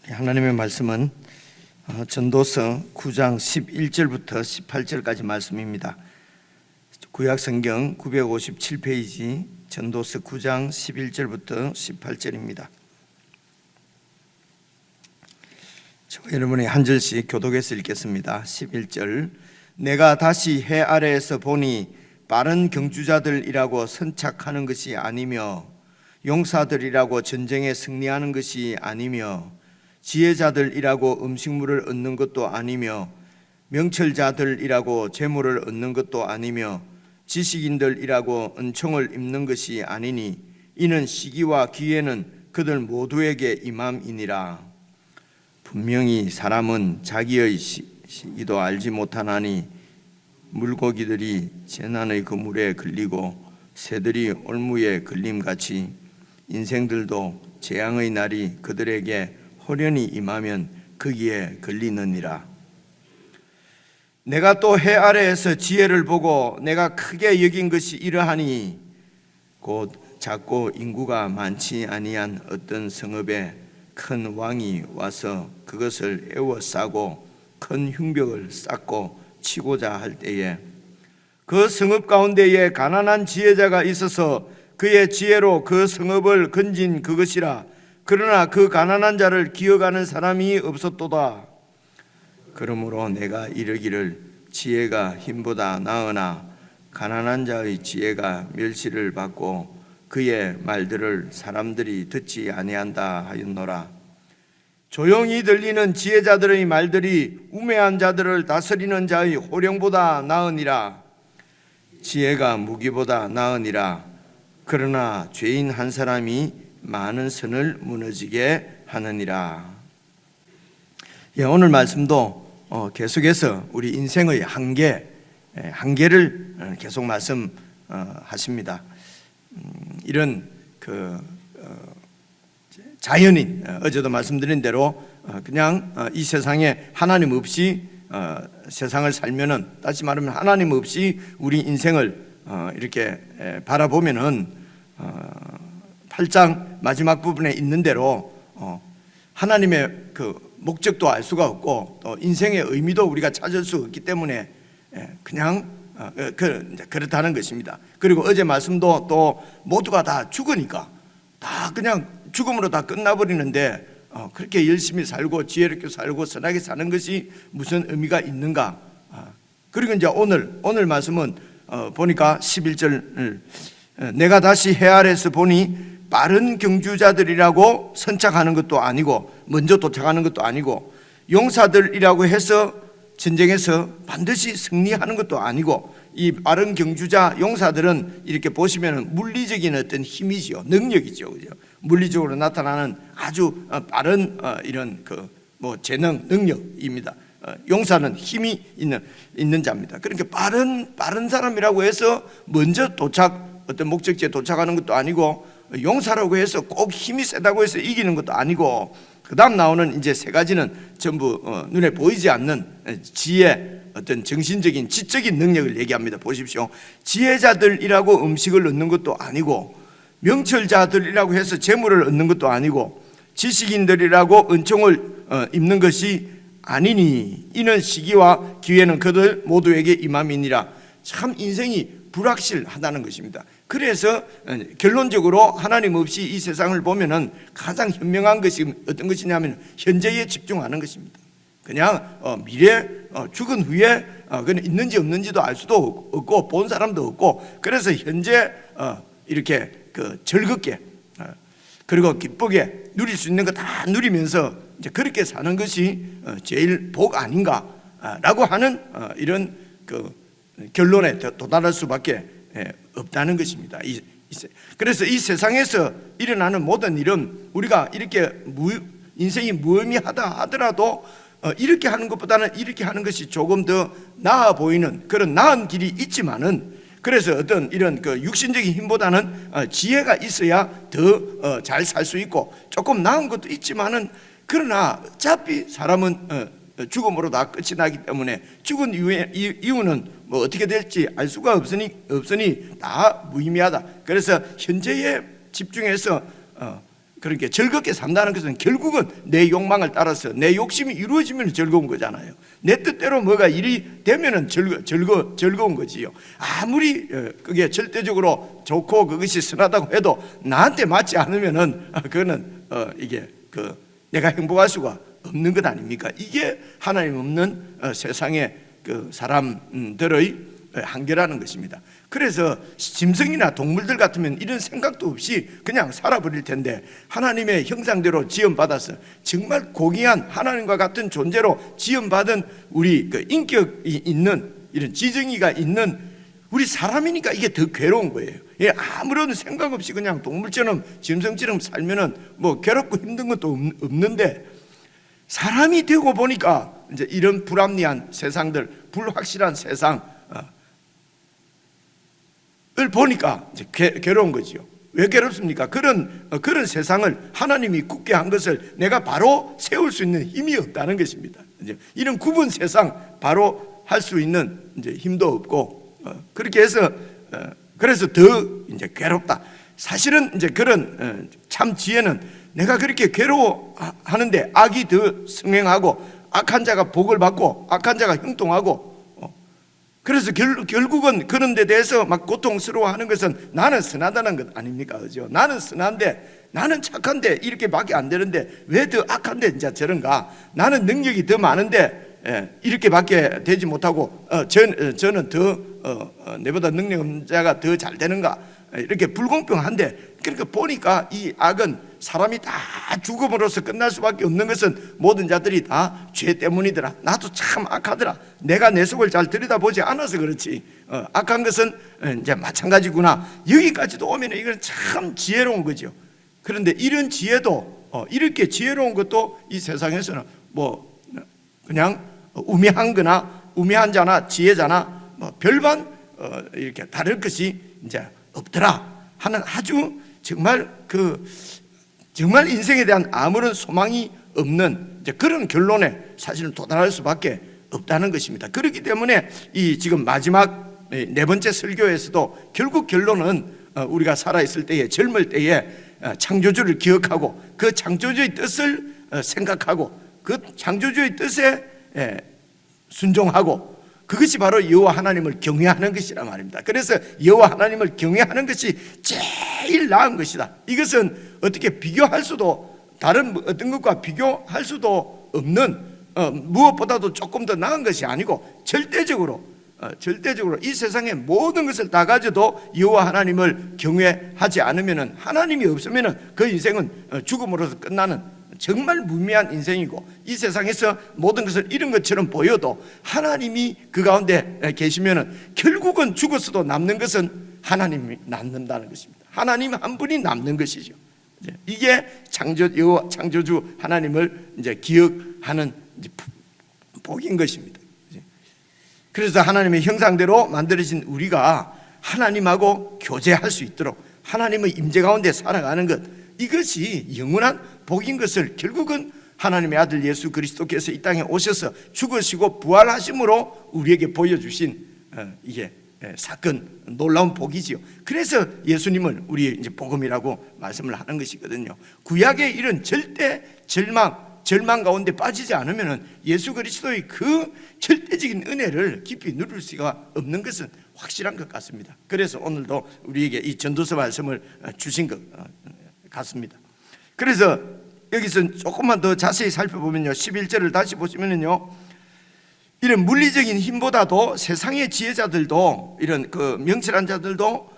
하나님의 말씀은 전도서 9장 11절부터 18절까지 말씀입니다. 구약성경 957페이지 전도서 9장 11절부터 18절입니다. 저와 여러분이 한 절씩 교독해서 읽겠습니다. 11절. 내가 다시 해 아래에서 보니 빠른 경주자들이라고 선착하는 것이 아니며 용사들이라고 전쟁에 승리하는 것이 아니며 지혜자들이라고 음식물을 얻는 것도 아니며 명철자들이라고 재물을 얻는 것도 아니며 지식인들이라고 은총을 입는 것이 아니니 이는 시기와 기회는 그들 모두에게 임함이니라. 분명히 사람은 자기의 시기도 알지 못하나니 물고기들이 재난의 그물에 걸리고 새들이 올무에 걸림같이 인생들도 재앙의 날이 그들에게 호련히 임하면 거기에 걸리느니라. 내가 또 해 아래에서 지혜를 보고 내가 크게 여긴 것이 이러하니 곧 작고 인구가 많지 아니한 어떤 성읍에 큰 왕이 와서 그것을 에워싸고 큰 흉벽을 쌓고 치고자 할 때에 그 성읍 가운데에 가난한 지혜자가 있어서 그의 지혜로 그 성읍을 건진 그것이라. 그러나 그 가난한 자를 기억하는 사람이 없었도다. 그러므로 내가 이르기를 지혜가 힘보다 나으나 가난한 자의 지혜가 멸시를 받고 그의 말들을 사람들이 듣지 아니한다 하였노라. 조용히 들리는 지혜자들의 말들이 우매한 자들을 다스리는 자의 호령보다 나으니라. 지혜가 무기보다 나으니라. 그러나 죄인 한 사람이 많은 선을 무너지게 하느니라. 오늘 말씀도 계속해서 우리 인생의 한계를 계속 말씀하십니다. 이런 자연인, 어제도 말씀드린 대로 그냥 이 세상에 하나님 없이 세상을 살면은, 다시 말하면 하나님 없이 우리 인생을 이렇게 바라보면은 8장 마지막 부분에 있는 대로 하나님의 그 목적도 알 수가 없고 또 인생의 의미도 우리가 찾을 수 없기 때문에 그냥 그렇다는 것입니다. 그리고 어제 말씀도 또 모두가 다 죽으니까 다 그냥 죽음으로 다 끝나버리는데 그렇게 열심히 살고 지혜롭게 살고 선하게 사는 것이 무슨 의미가 있는가. 그리고 이제 오늘 말씀은 보니까 11절, 내가 다시 해 아래에서 보니 빠른 경주자들이라고 선착하는 것도 아니고 먼저 도착하는 것도 아니고 용사들이라고 해서 전쟁에서 반드시 승리하는 것도 아니고, 이 빠른 경주자 용사들은 이렇게 보시면 물리적인 어떤 힘이죠, 능력이죠, 그죠? 물리적으로 나타나는 아주 빠른 이런 재능, 능력입니다. 용사는 힘이 있는 자입니다. 그러니까 빠른 사람이라고 해서 먼저 어떤 목적지에 도착하는 것도 아니고, 용사라고 해서 꼭 힘이 세다고 해서 이기는 것도 아니고, 그 다음 나오는 이제 세 가지는 전부 눈에 보이지 않는 지혜, 어떤 정신적인 지적인 능력을 얘기합니다. 보십시오. 지혜자들이라고 음식을 얻는 것도 아니고, 명철자들이라고 해서 재물을 얻는 것도 아니고, 지식인들이라고 은총을 입는 것이 아니니 이는 시기와 기회는 그들 모두에게 임함이니라. 참 인생이 불확실하다는 것입니다. 그래서 결론적으로 하나님 없이 이 세상을 보면은 가장 현명한 것이 어떤 것이냐면 현재에 집중하는 것입니다. 그냥 미래, 죽은 후에 그냥 있는지 없는지도 알 수도 없고 본 사람도 없고, 그래서 현재 이렇게 즐겁게 그리고 기쁘게 누릴 수 있는 거 다 누리면서 이제 그렇게 사는 것이 제일 복 아닌가라고 하는 이런 결론에 도달할 수밖에 없다는 것입니다. 그래서 이 세상에서 일어나는 모든 일은 우리가 이렇게 인생이 무의미하다 하더라도 이렇게 하는 것보다는 이렇게 하는 것이 조금 더 나아 보이는 그런 나은 길이 있지만은, 그래서 어떤 이런 육신적인 힘보다는 지혜가 있어야 더 잘 살 수 있고 조금 나은 것도 있지만은, 그러나 어차피 사람은 죽음으로 다 끝이 나기 때문에 죽은 이유는 뭐 어떻게 될지 알 수가 없으니 다 무의미하다. 그래서 현재에 집중해서 그러니까 즐겁게 산다는 것은 결국은 내 욕망을 따라서 내 욕심이 이루어지면 즐거운 거잖아요. 내 뜻대로 뭐가 일이 되면은 즐거운 거지요. 아무리 그게 절대적으로 좋고 그것이 선하다고 해도 나한테 맞지 않으면은 그거는 이게 내가 행복할 수가 없는 것 아닙니까? 이게 하나님 없는 세상의 그 사람들의 한계라는 것입니다. 그래서 짐승이나 동물들 같으면 이런 생각도 없이 그냥 살아버릴 텐데, 하나님의 형상대로 지음받아서 정말 고귀한 하나님과 같은 존재로 지음받은 우리 그 인격이 있는 이런 지정이가 있는 우리 사람이니까 이게 더 괴로운 거예요. 아무런 생각 없이 그냥 동물처럼 짐승처럼 살면은 뭐 괴롭고 힘든 것도 없는데, 사람이 되고 보니까 이제 이런 불합리한 세상들, 불확실한 세상을 보니까 이제 괴로운 거지요. 왜 괴롭습니까? 그런 세상을 하나님이 굳게 한 것을 내가 바로 세울 수 있는 힘이 없다는 것입니다. 이제 이런 굽은 세상 바로 할 수 있는 이제 힘도 없고, 그렇게 해서 그래서 더 이제 괴롭다. 사실은 이제 그런 참 지혜는 내가 그렇게 괴로워하는데 악이 더 승행하고 악한 자가 복을 받고 악한 자가 형통하고, 그래서 결국은 그런 데 대해서 막 고통스러워하는 것은 나는 선하다는 것 아닙니까? 그죠? 나는 선한데, 나는 착한데 이렇게 밖에 안 되는데 왜 더 악한데 이제 저런가? 나는 능력이 더 많은데 이렇게 밖에 되지 못하고 저는 더 내보다 능력 없는 자가 더 잘 되는가? 이렇게 불공평한데, 그러니까 보니까 이 악은 사람이 다 죽음으로써 끝날 수밖에 없는 것은 모든 자들이 다 죄 때문이더라. 나도 참 악하더라. 내가 내 속을 잘 들여다보지 않아서 그렇지. 악한 것은 이제 마찬가지구나. 여기까지도 오면 이건 참 지혜로운 거죠. 그런데 이런 지혜도 이렇게 지혜로운 것도 이 세상에서는 뭐 그냥 우매한 자나 지혜자나 뭐 별반 이렇게 다를 것이 이제 없더라 하는 아주 정말 정말 인생에 대한 아무런 소망이 없는 이제 그런 결론에 사실은 도달할 수밖에 없다는 것입니다. 그렇기 때문에 이 지금 마지막 네 번째 설교에서도 결국 결론은 우리가 살아있을 때에, 젊을 때에 창조주를 기억하고 그 창조주의 뜻을 생각하고 그 창조주의 뜻에 순종하고, 그것이 바로 여호와 하나님을 경외하는 것이란 말입니다. 그래서 여호와 하나님을 경외하는 것이 제일 나은 것이다. 이것은 어떻게 비교할 수도, 다른 어떤 것과 비교할 수도 없는, 무엇보다도 조금 더 나은 것이 아니고 절대적으로 이 세상의 모든 것을 다 가져도 여호와 하나님을 경외하지 않으면, 하나님이 없으면 그 인생은 죽음으로서 끝나는 정말 무미한 인생이고, 이 세상에서 모든 것을 잃은 것처럼 보여도 하나님이 그 가운데 계시면 결국은 죽었어도 남는 것은 하나님이 남는다는 것입니다. 하나님 한 분이 남는 것이죠. 이게 창조주 하나님을 이제 기억하는 이제 복인 것입니다. 그래서 하나님의 형상대로 만들어진 우리가 하나님하고 교제할 수 있도록 하나님의 임재 가운데 살아가는 것, 이것이 영원한 복인 것을 결국은 하나님의 아들 예수 그리스도께서 이 땅에 오셔서 죽으시고 부활하심으로 우리에게 보여주신 이게 사건, 놀라운 복이지요. 그래서 예수님을 우리 이제 복음이라고 말씀을 하는 것이거든요. 구약의 이런 절대 절망 가운데 빠지지 않으면 예수 그리스도의 그 절대적인 은혜를 깊이 누릴 수가 없는 것은 확실한 것 같습니다. 그래서 오늘도 우리에게 이 전도서 말씀을 주신 것 같습니다. 그래서 여기서 조금만 더 자세히 살펴보면요, 11절을 다시 보시면요, 이런 물리적인 힘보다도 세상의 지혜자들도, 이런 그 명철한 자들도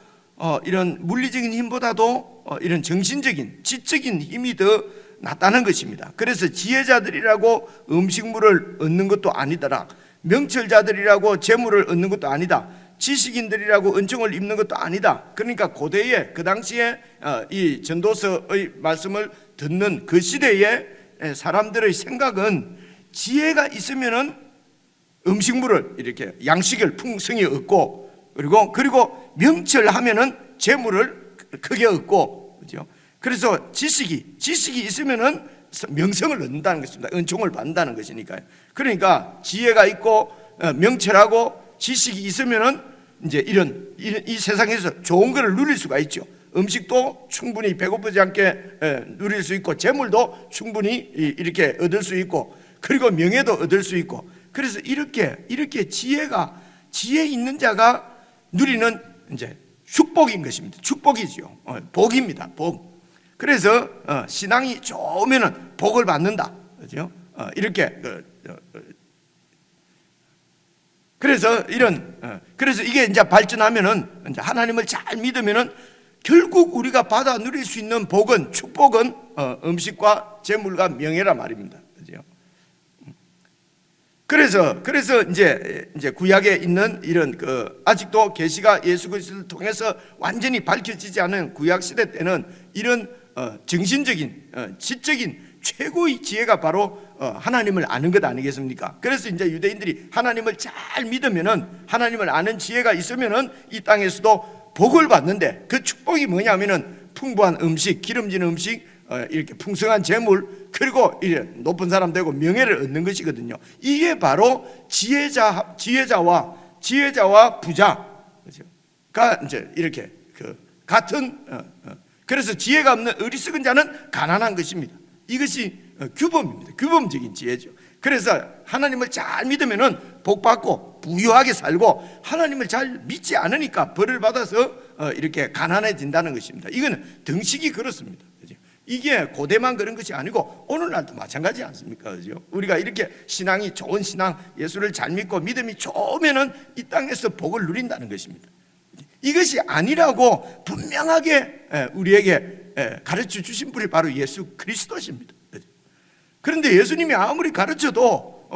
이런 물리적인 힘보다도 이런 정신적인 지적인 힘이 더 낫다는 것입니다. 그래서 지혜자들이라고 음식물을 얻는 것도 아니더라, 명철자들이라고 재물을 얻는 것도 아니다, 지식인들이라고 은총을 입는 것도 아니다. 그러니까 고대에, 그 당시에 이 전도서의 말씀을 듣는 그 시대에 사람들의 생각은 지혜가 있으면은 음식물을 이렇게 양식을 풍성히 얻고, 그리고 명철하면은 재물을 크게 얻고, 그죠? 그래서 지식이 있으면은 명성을 얻는다는 것입니다. 은총을 받는다는 것이니까요. 그러니까 지혜가 있고 명철하고 지식이 있으면은 이제 이 세상에서 좋은 것을 누릴 수가 있죠. 음식도 충분히 배고프지 않게 누릴 수 있고, 재물도 충분히 이렇게 얻을 수 있고, 그리고 명예도 얻을 수 있고. 그래서 이렇게 지혜 있는 자가 누리는 이제 축복인 것입니다. 축복이죠. 복입니다. 복. 그래서 신앙이 좋으면은 복을 받는다. 그죠? 이렇게 그래서 그래서 이게 이제 발전하면은, 이제 하나님을 잘 믿으면은 결국 우리가 받아 누릴 수 있는 복은, 축복은 음식과 재물과 명예라 말입니다. 그죠? 그래서 이제 구약에 있는 이런 아직도 계시가 예수 그리스도를 통해서 완전히 밝혀지지 않은 구약 시대 때는 이런 정신적인, 지적인 최고의 지혜가 바로 하나님을 아는 것 아니겠습니까? 그래서 이제 유대인들이 하나님을 잘 믿으면은, 하나님을 아는 지혜가 있으면은 이 땅에서도 복을 받는데, 그 축복이 뭐냐면은 풍부한 음식, 기름진 음식, 이렇게 풍성한 재물, 그리고 이래 높은 사람 되고 명예를 얻는 것이거든요. 이게 바로 지혜자와 부자가 이제 이렇게 같은, 그래서 지혜가 없는 어리석은 자는 가난한 것입니다. 이것이 규범입니다. 규범적인 지혜죠. 그래서 하나님을 잘 믿으면은 복 받고 부유하게 살고, 하나님을 잘 믿지 않으니까 벌을 받아서 이렇게 가난해진다는 것입니다. 이거는 등식이 그렇습니다. 그죠? 이게 고대만 그런 것이 아니고 오늘날도 마찬가지 않습니까? 그죠? 우리가 이렇게 신앙이 좋은 신앙, 예수를 잘 믿고 믿음이 좋으면은 이 땅에서 복을 누린다는 것입니다. 이것이 아니라고 분명하게 우리에게 가르쳐 주신 분이 바로 예수 그리스도십니다. 그런데 예수님이 아무리 가르쳐도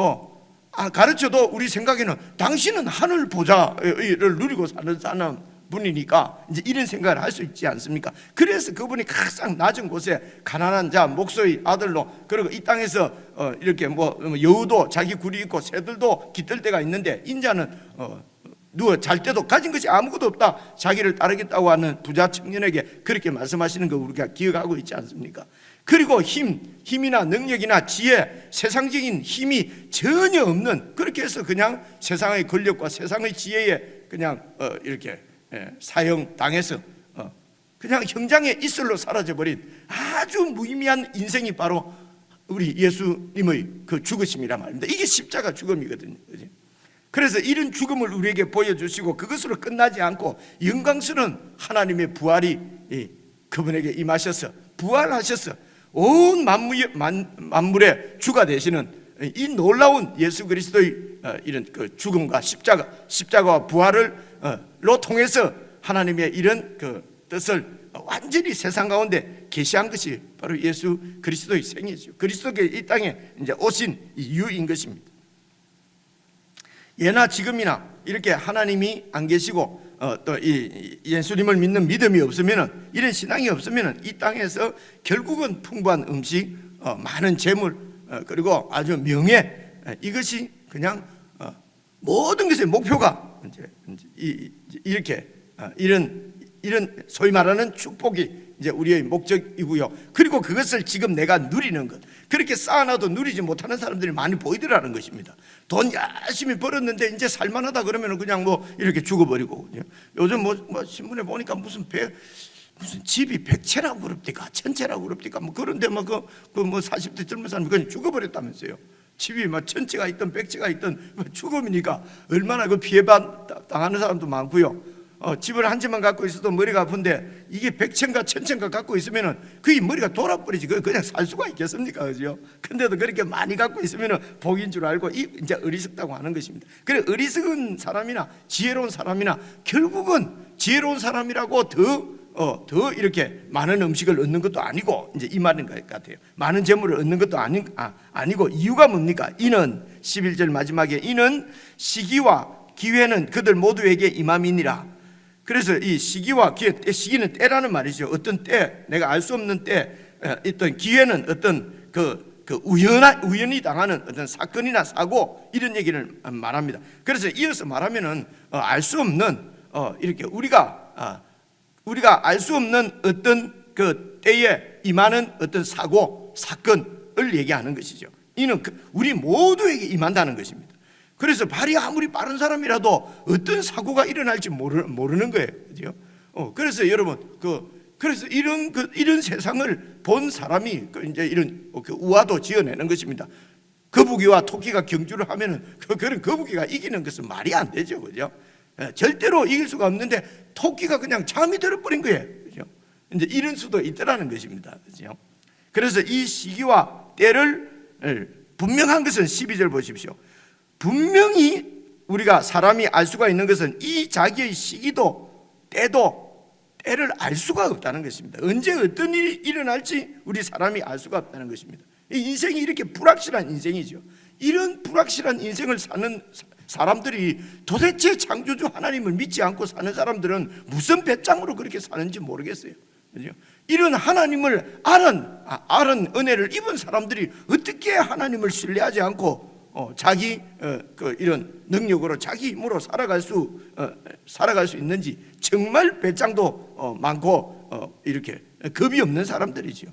우리 생각에는 당신은 하늘 보좌를 누리고 사는 분이니까 이제 이런 생각을 할 수 있지 않습니까? 그래서 그분이 가장 낮은 곳에 가난한 자, 목소의 아들로, 그리고 이 땅에서 이렇게 여우도 자기 굴이 있고 새들도 깃들 때가 있는데, 인자는 누워 잘 때도 가진 것이 아무것도 없다, 자기를 따르겠다고 하는 부자 청년에게 그렇게 말씀하시는 거 우리가 기억하고 있지 않습니까? 그리고 힘이나 능력이나 지혜, 세상적인 힘이 전혀 없는, 그렇게 해서 그냥 세상의 권력과 세상의 지혜에 그냥 이렇게 사형당해서 그냥 형장의 이슬로 사라져버린 아주 무의미한 인생이 바로 우리 예수님의 그 죽으심이란 말입니다. 이게 십자가 죽음이거든요. 그래서 이런 죽음을 우리에게 보여주시고, 그것으로 끝나지 않고 영광스러운 하나님의 부활이 그분에게 임하셔서 부활하셔서 온 만물의 주가 되시는 이 놀라운 예수 그리스도의 이런 그 죽음과 십자가와 부활을로 통해서 하나님의 이런 그 뜻을 완전히 세상 가운데 계시한 것이 바로 예수 그리스도의 생이죠. 그리스도가 이 땅에 이제 오신 이유인 것입니다. 예나 지금이나 이렇게 하나님이 안 계시고 또 이 예수님을 믿는 믿음이 없으면은, 이런 신앙이 없으면은 이 땅에서 결국은 풍부한 음식, 많은 재물, 그리고 아주 명예, 이것이 그냥 모든 것의 목표가 이제 이렇게 이런 소위 말하는 축복이 이제 우리의 목적이고요. 그리고 그것을 지금 내가 누리는 것, 그렇게 쌓아놔도 누리지 못하는 사람들이 많이 보이더라는 것입니다. 돈 열심히 벌었는데 이제 살만하다 그러면 그냥 이렇게 죽어버리고. 요즘 신문에 보니까 무슨 집이 100채라고 그럽니까, 1000채라고 그럽니까, 그런데 40대 젊은 사람이 그냥 죽어버렸다면서요. 집이 1000채가 있든 100채가 있든 죽음이니까 얼마나 피해 당하는 사람도 많고요. 집을 한 채만 갖고 있어도 머리가 아픈데, 이게 100채인가 1000채인가 갖고 있으면은 그게 머리가 돌아버리지. 그냥 살 수가 있겠습니까? 그죠? 근데도 그렇게 많이 갖고 있으면은 복인 줄 알고 이제 어리석다고 하는 것입니다. 그래, 어리석은 사람이나 지혜로운 사람이나 결국은 지혜로운 사람이라고 더 이렇게 많은 음식을 얻는 것도 아니고, 이제 이 말인 것 같아요. 많은 재물을 얻는 것도 아니고, 이유가 뭡니까? 이는 11절 마지막에, 이는 시기와 기회는 그들 모두에게 임함이니라. 그래서 이 시기와 기회, 시기는 때라는 말이죠. 어떤 때, 내가 알 수 없는 때, 어떤 기회는 어떤 우연히 당하는 어떤 사건이나 사고, 이런 얘기를 말합니다. 그래서 이어서 말하면은 알 수 없는 이렇게 우리가 알 수 없는 어떤 그 때에 임하는 어떤 사고, 사건을 얘기하는 것이죠. 이는 우리 모두에게 임한다는 것입니다. 그래서 발이 아무리 빠른 사람이라도 어떤 사고가 일어날지 모르는 거예요. 그죠? 그래서 여러분, 그래서 이런 세상을 본 사람이 이제 이런 우화도 지어내는 것입니다. 거북이와 토끼가 경주를 하면은 그런 거북이가 이기는 것은 말이 안 되죠, 그죠? 절대로 이길 수가 없는데 토끼가 그냥 잠이 들어버린 거예요, 그죠? 이제 이런 수도 있더라는 것입니다, 그죠? 그래서 이 시기와 때를 분명한 것은 12절 보십시오. 분명히 우리가 사람이 알 수가 있는 것은 이 자기의 시기도 때를 알 수가 없다는 것입니다. 언제 어떤 일이 일어날지 우리 사람이 알 수가 없다는 것입니다. 인생이 이렇게 불확실한 인생이죠. 이런 불확실한 인생을 사는 사람들이 도대체 창조주 하나님을 믿지 않고 사는 사람들은 무슨 배짱으로 그렇게 사는지 모르겠어요. 그죠? 이런 하나님을 아는 은혜를 입은 사람들이 어떻게 하나님을 신뢰하지 않고 자기 이런 능력으로 자기 힘으로 살아갈 수 있는지 정말 배짱도 많고 이렇게 겁이 없는 사람들이죠.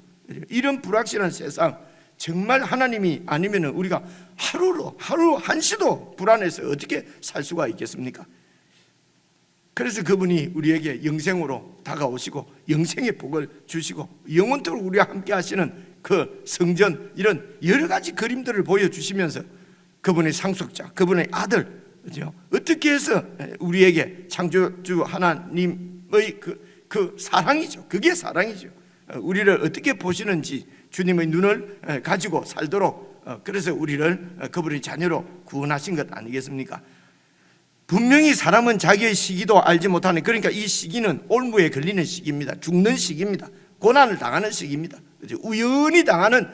이런 불확실한 세상, 정말 하나님이 아니면 우리가 하루 한시도 불안해서 어떻게 살 수가 있겠습니까? 그래서 그분이 우리에게 영생으로 다가오시고 영생의 복을 주시고 영원토록 우리와 함께 하시는 그 성전, 이런 여러 가지 그림들을 보여주시면서 그분의 상속자, 그분의 아들, 그죠? 어떻게 해서 우리에게 창조주 하나님의 그 사랑이죠. 그게 사랑이죠. 우리를 어떻게 보시는지 주님의 눈을 가지고 살도록 그래서 우리를 그분의 자녀로 구원하신 것 아니겠습니까? 분명히 사람은 자기의 시기도 알지 못하는, 그러니까 이 시기는 올무에 걸리는 시기입니다. 죽는 시기입니다. 고난을 당하는 시기입니다. 우연히 당하는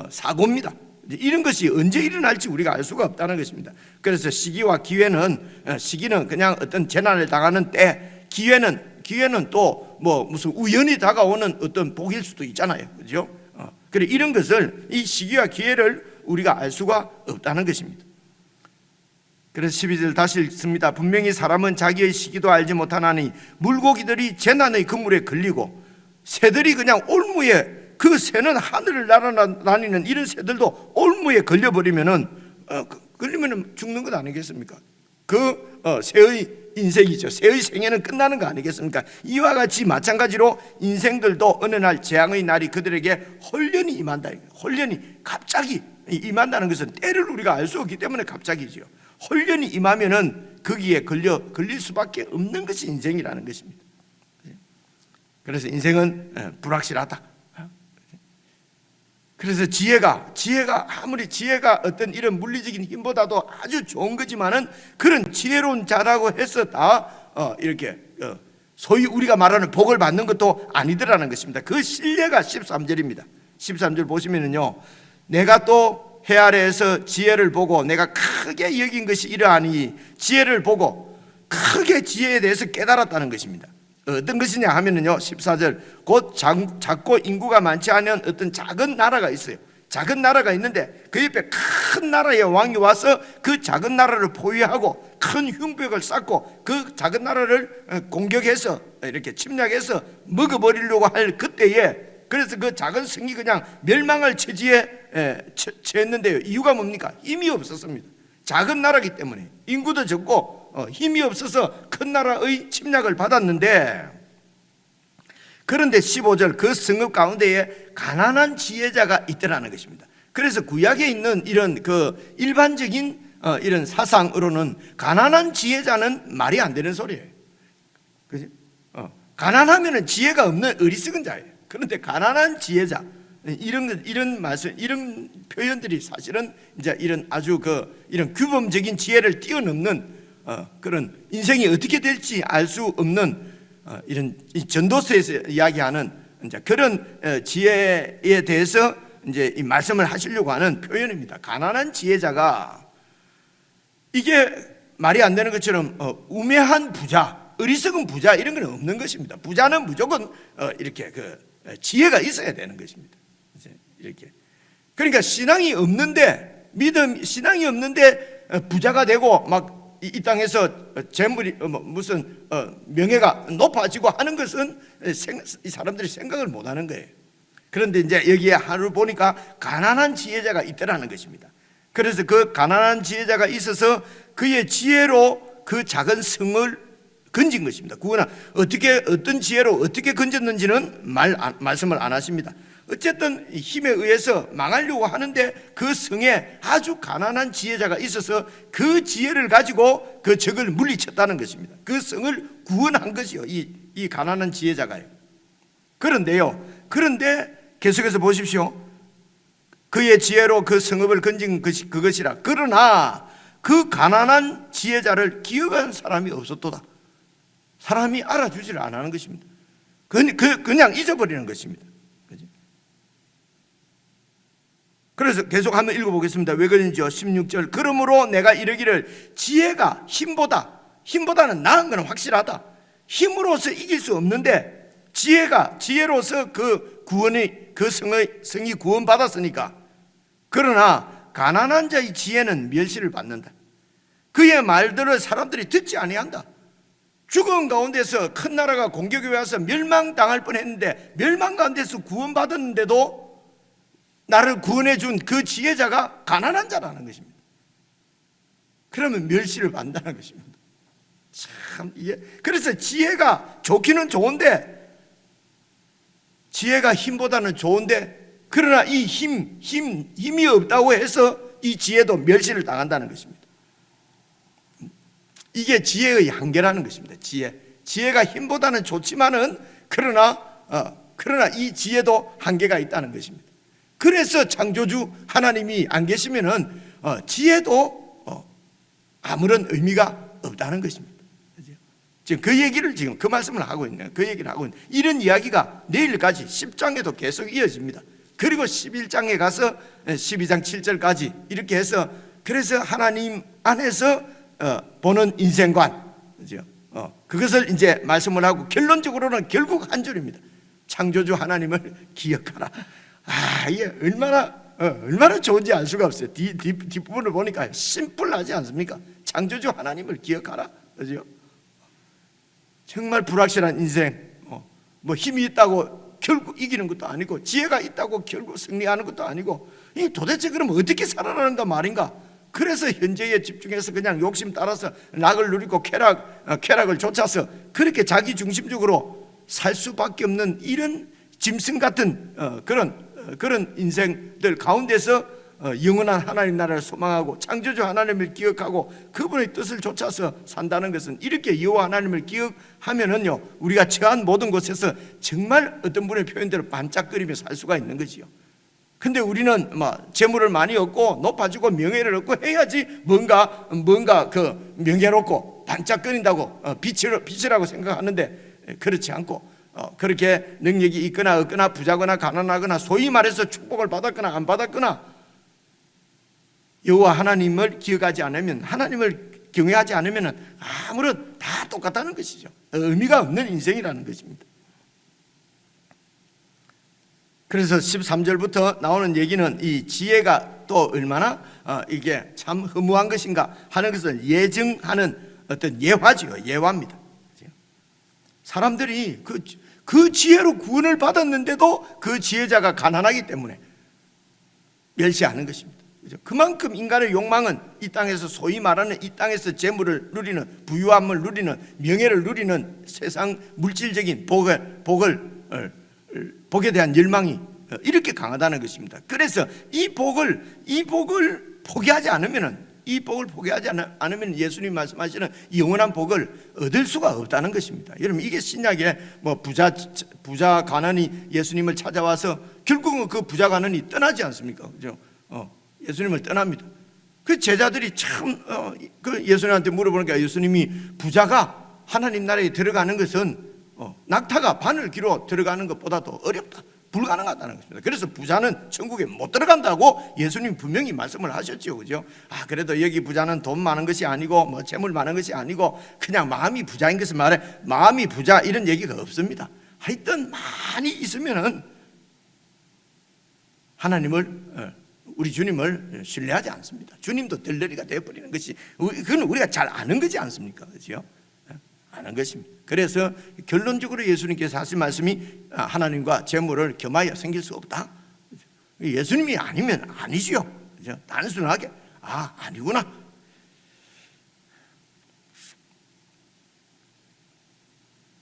사고입니다. 이런 것이 언제 일어날지 우리가 알 수가 없다는 것입니다. 그래서 시기와 시기는 그냥 어떤 재난을 당하는 때, 기회는 또 뭐 무슨 우연히 다가오는 어떤 복일 수도 있잖아요, 그렇죠? 그래 이런 것을, 이 시기와 기회를 우리가 알 수가 없다는 것입니다. 그래서 12절 다시 읽습니다. 분명히 사람은 자기의 시기도 알지 못하나니 물고기들이 재난의 그물에 걸리고 새들이 그냥 올무에, 그 새는 하늘을 날아다니는 이런 새들도 올무에 걸리면은 죽는 것 아니겠습니까? 새의 인생이죠. 새의 생애는 끝나는 거 아니겠습니까? 이와 같이 마찬가지로 인생들도 어느 날 재앙의 날이 그들에게 홀련히 임한다. 홀련히 갑자기 임한다는 것은 때를 우리가 알 수 없기 때문에 갑자기죠. 홀련히 임하면은 거기에 걸릴 수밖에 없는 것이 인생이라는 것입니다. 그래서 인생은 불확실하다. 그래서 지혜가 아무리 지혜가 어떤 이런 물리적인 힘보다도 아주 좋은 거지만은 그런 지혜로운 자라고 해서 다 이렇게 소위 우리가 말하는 복을 받는 것도 아니더라는 것입니다. 그 신뢰가 13절입니다. 13절 보시면은요, 내가 또 해 아래에서 지혜를 보고 내가 크게 여긴 것이 이러하니, 지혜를 보고 크게 지혜에 대해서 깨달았다는 것입니다. 어떤 것이냐 하면은요, 14절, 곧 작고 인구가 많지 않은 어떤 작은 나라가 있어요. 작은 나라가 있는데 그 옆에 큰 나라의 왕이 와서 그 작은 나라를 포위하고 큰 흉벽을 쌓고 그 작은 나라를 공격해서 이렇게 침략해서 먹어버리려고 할 그때에, 그래서 그 작은 성이 그냥 멸망할 처지에 처했는데요. 이유가 뭡니까? 힘이 없었습니다. 작은 나라기 때문에 인구도 적고 힘이 없어서 큰 나라의 침략을 받았는데, 그런데 15절, 그 성읍 가운데에 가난한 지혜자가 있더라는 것입니다. 그래서 구약에 있는 이런 일반적인 이런 사상으로는 가난한 지혜자는 말이 안 되는 소리예요. 그죠? 가난하면은 지혜가 없는 어리석은 자예요. 그런데 가난한 지혜자, 이런 말씀, 이런 표현들이 사실은 이제 이런 아주 이런 규범적인 지혜를 뛰어넘는 그런 인생이 어떻게 될지 알 수 없는 이런 전도서에서 이야기하는 이제 그런 지혜에 대해서 이제 이 말씀을 하시려고 하는 표현입니다. 가난한 지혜자가, 이게 말이 안 되는 것처럼 우매한 부자, 어리석은 부자 이런 건 없는 것입니다. 부자는 무조건 이렇게 지혜가 있어야 되는 것입니다. 이렇게. 그러니까 신앙이 없는데 부자가 되고 막 이 땅에서 재물이 무슨 명예가 높아지고 하는 것은 이 사람들이 생각을 못 하는 거예요. 그런데 이제 여기에 하루 보니까 가난한 지혜자가 있더라는 것입니다. 그래서 그 가난한 지혜자가 있어서 그의 지혜로 그 작은 성을 건진 것입니다. 구원한 어떻게 어떤 지혜로 어떻게 건졌는지는 말씀을 안 하십니다. 어쨌든 힘에 의해서 망하려고 하는데 그 성에 아주 가난한 지혜자가 있어서 그 지혜를 가지고 그 적을 물리쳤다는 것입니다. 그 성을 구원한 것이요, 이 가난한 지혜자가요. 그런데 계속해서 보십시오. 그의 지혜로 그 성읍을 건진 것이 그것이라. 그러나 그 가난한 지혜자를 기억하는 사람이 없었도다. 사람이 알아주지를 않는 것입니다. 그냥 잊어버리는 것입니다. 그래서 계속 한번 읽어보겠습니다. 왜 그런지요. 16절. 그러므로 내가 이르기를 지혜가 힘보다는 나은 것은 확실하다. 힘으로서 이길 수 없는데 지혜로서 그 성이 구원받았으니까. 그러나 가난한 자의 지혜는 멸시를 받는다. 그의 말들을 사람들이 듣지 아니한다. 죽음 가운데서 큰 나라가 공격에 와서 멸망당할 뻔했는데 멸망 가운데서 구원받았는데도 나를 구원해 준 그 지혜자가 가난한 자라는 것입니다. 그러면 멸시를 받는다는 것입니다. 참, 그래서 지혜가 좋기는 좋은데, 지혜가 힘보다는 좋은데, 그러나 이 힘이 없다고 해서 이 지혜도 멸시를 당한다는 것입니다. 이게 지혜의 한계라는 것입니다. 지혜가 힘보다는 좋지만은 그러나 이 지혜도 한계가 있다는 것입니다. 그래서 창조주 하나님이 안 계시면은 지혜도 아무런 의미가 없다는 것입니다. 지금 그 말씀을 하고 있네요. 그 얘기를 하고 있는 이런 이야기가 내일까지 10장에도 계속 이어집니다. 그리고 11장에 가서 12장 7절까지 이렇게 해서 그래서 하나님 안에서 보는 인생관, 그것을 이제 말씀을 하고 결론적으로는 결국 한 줄입니다. 창조주 하나님을 기억하라. 이게 얼마나 좋은지 알 수가 없어요. 뒷부분을 보니까 심플하지 않습니까? 창조주 하나님을 기억하라. 그죠? 정말 불확실한 인생, 뭐 힘이 있다고 결국 이기는 것도 아니고 지혜가 있다고 결국 승리하는 것도 아니고 이 도대체 그럼 어떻게 살아나는가 말인가? 그래서 현재에 집중해서 그냥 욕심 따라서 낙을 누리고 쾌락을 쫓아서 그렇게 자기 중심적으로 살 수밖에 없는 이런 짐승 같은 그런 인생들 가운데서 영원한 하나님 나라를 소망하고 창조주 하나님을 기억하고 그분의 뜻을 쫓아서 산다는 것은 이렇게 여호와 하나님을 기억하면은요 우리가 처한 모든 곳에서 정말 어떤 분의 표현대로 반짝거리며 살 수가 있는 거지요. 근데 우리는 재물을 많이 얻고 높아지고 명예를 얻고 해야지 뭔가 그 명예롭고 반짝거린다고 빛이라고 생각하는데 그렇지 않고 그렇게 능력이 있거나 없거나 부자거나 가난하거나 소위 말해서 축복을 받았거나 안 받았거나 여호와 하나님을 기억하지 않으면 하나님을 경외하지 않으면 아무런 다 똑같다는 것이죠. 의미가 없는 인생이라는 것입니다. 그래서 13절부터 나오는 얘기는 이 지혜가 또 얼마나 이게 참 허무한 것인가 하는 것을 예증하는 어떤 예화지요. 예화입니다. 사람들이 그 지혜로 구원을 받았는데도 그 지혜자가 가난하기 때문에 멸시하는 것입니다. 그만큼 인간의 욕망은 이 땅에서 소위 말하는 이 땅에서 재물을 누리는 부유함을 누리는 명예를 누리는 세상 물질적인 복에 대한 열망이 이렇게 강하다는 것입니다. 그래서 이 복을 포기하지 않으면 예수님 말씀하시는 영원한 복을 얻을 수가 없다는 것입니다. 여러분 이게 신약에 부자 가난이 예수님을 찾아와서 결국은 그 부자 가난이 떠나지 않습니까? 그죠? 예수님을 떠납니다. 그 제자들이 참 그 예수님한테 물어보니까 예수님이 부자가 하나님 나라에 들어가는 것은 낙타가 바늘 귀로 들어가는 것보다도 어렵다, 불가능하다는 것입니다. 그래서 부자는 천국에 못 들어간다고 예수님 분명히 말씀을 하셨죠, 그죠? 그래도 여기 부자는 돈 많은 것이 아니고 재물 많은 것이 아니고 그냥 마음이 부자인 것을 말해. 마음이 부자 이런 얘기가 없습니다. 하여튼 많이 있으면은 우리 주님을 신뢰하지 않습니다. 주님도 들러리가 되어버리는 것이 그건 우리가 잘 아는 거지 않습니까? 그렇죠? 아는 것입니다. 그래서 결론적으로 예수님께서 하신 말씀이 하나님과 재물을 겸하여 생길 수 없다. 예수님이 아니면 아니지요. 그렇죠? 단순하게 아니구나.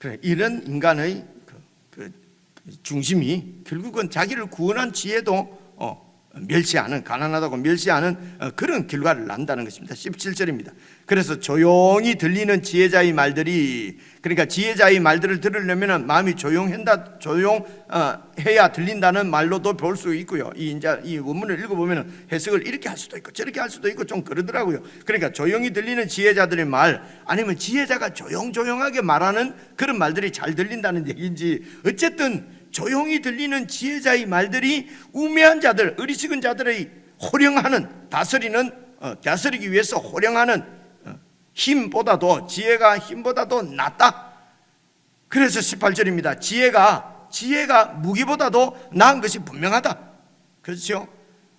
그래, 이런 인간의 그 중심이 결국은 자기를 구원한 지혜도 멸시하는, 가난하다고 멸시하는 그런 결과를 난다는 것입니다. 17절입니다. 그래서 조용히 들리는 지혜자의 말들이, 그러니까 지혜자의 말들을 들으려면 마음이 조용해야 들린다는 말로도 볼 수 있고요. 이 원문을 읽어보면 해석을 이렇게 할 수도 있고 저렇게 할 수도 있고 좀 그러더라고요. 그러니까 조용히 들리는 지혜자들의 말, 아니면 지혜자가 조용조용하게 말하는 그런 말들이 잘 들린다는 얘기인지, 어쨌든 조용히 들리는 지혜자의 말들이 우매한 자들, 어리석은 자들의 호령하는, 다스리기 위해서 호령하는 힘보다도, 지혜가 힘보다도 낫다. 그래서 18절입니다. 지혜가 무기보다도 나은 것이 분명하다. 그렇죠?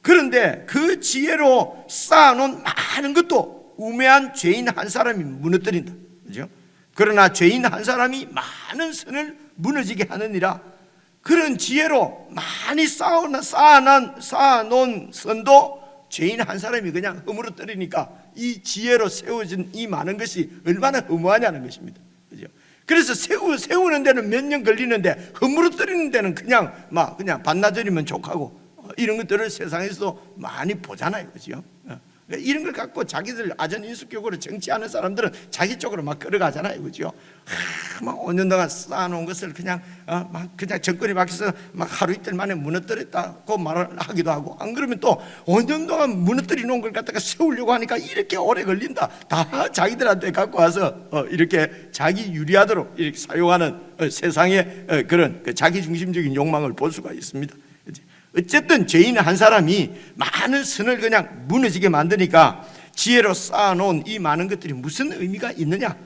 그런데 그 지혜로 쌓아놓은 많은 것도 우매한 죄인 한 사람이 무너뜨린다. 그렇죠? 그러나 죄인 한 사람이 많은 선을 무너지게 하느니라. 그런 지혜로 많이 쌓아놓은 선도 죄인 한 사람이 그냥 허물어뜨리니까 이 지혜로 세워진 이 많은 것이 얼마나 허무하냐는 것입니다. 그죠? 그래서 세우는 데는 몇 년 걸리는데 허물어뜨리는 데는 그냥 반나절이면 족하고 이런 것들을 세상에서 많이 보잖아요. 그죠? 이런 걸 갖고 자기들 아전인수격으로 정치하는 사람들은 자기 쪽으로 막 걸어가잖아요. 그죠? 막 5년 동안 쌓아놓은 것을 그냥 정권이 바뀌어서 막 하루 이틀 만에 무너뜨렸다고 말을 하기도 하고, 안 그러면 또 5년 동안 무너뜨려 놓은 걸 갖다가 세우려고 하니까 이렇게 오래 걸린다. 다 자기들한테 갖고 와서 이렇게 자기 유리하도록 이렇게 사용하는 세상의 그런 자기 중심적인 욕망을 볼 수가 있습니다. 어쨌든 죄인 한 사람이 많은 선을 그냥 무너지게 만드니까 지혜로 쌓아놓은 이 많은 것들이 무슨 의미가 있느냐.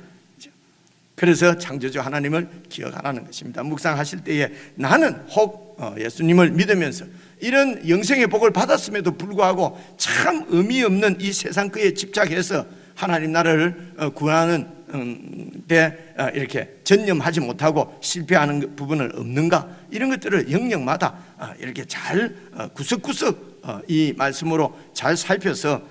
그래서 창조주 하나님을 기억하라는 것입니다. 묵상하실 때에 나는 혹 예수님을 믿으면서 이런 영생의 복을 받았음에도 불구하고 참 의미 없는 이 세상 거에 집착해서 하나님 나라를 구하는 데 이렇게 전념하지 못하고 실패하는 부분은 없는가, 이런 것들을 영역마다 이렇게 잘 구석구석 이 말씀으로 잘 살펴서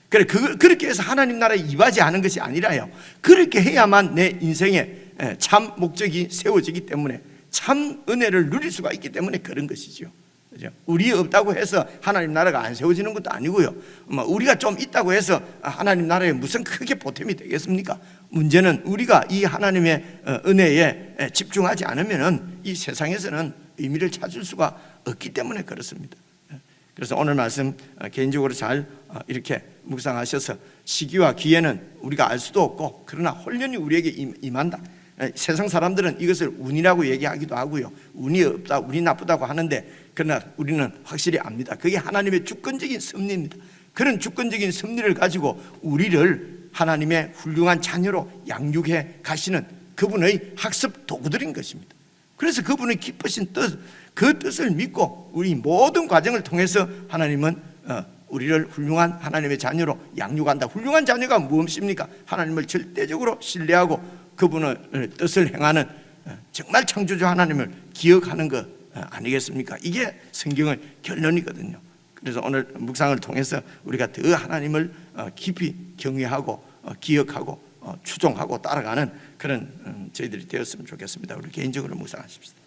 그렇게 해서 하나님 나라에 이바지하는 것이 아니라요, 그렇게 해야만 내 인생에 참 목적이 세워지기 때문에, 참 은혜를 누릴 수가 있기 때문에 그런 것이죠. 그죠? 우리 없다고 해서 하나님 나라가 안 세워지는 것도 아니고요, 우리가 좀 있다고 해서 하나님 나라에 무슨 크게 보탬이 되겠습니까? 문제는 우리가 이 하나님의 은혜에 집중하지 않으면 이 세상에서는 의미를 찾을 수가 없기 때문에 그렇습니다. 그래서 오늘 말씀 개인적으로 잘 이렇게 묵상하셔서, 시기와 기회는 우리가 알 수도 없고 그러나 홀연히 우리에게 임한다. 세상 사람들은 이것을 운이라고 얘기하기도 하고요, 운이 없다, 운이 나쁘다고 하는데, 그러나 우리는 확실히 압니다. 그게 하나님의 주권적인 섭리입니다. 그런 주권적인 섭리를 가지고 우리를 하나님의 훌륭한 자녀로 양육해 가시는 그분의 학습 도구들인 것입니다. 그래서 그분의 기쁘신 뜻, 그 뜻을 믿고 우리 모든 과정을 통해서 하나님은 우리를 훌륭한 하나님의 자녀로 양육한다. 훌륭한 자녀가 무엇입니까? 하나님을 절대적으로 신뢰하고 그분의 뜻을 행하는 정말 창조주 하나님을 기억하는 것 아니겠습니까? 이게 성경의 결론이거든요. 그래서 오늘 묵상을 통해서 우리가 더 하나님을 깊이 경외하고 기억하고 추종하고 따라가는 그런 저희들이 되었으면 좋겠습니다. 우리 개인적으로 묵상하십시다.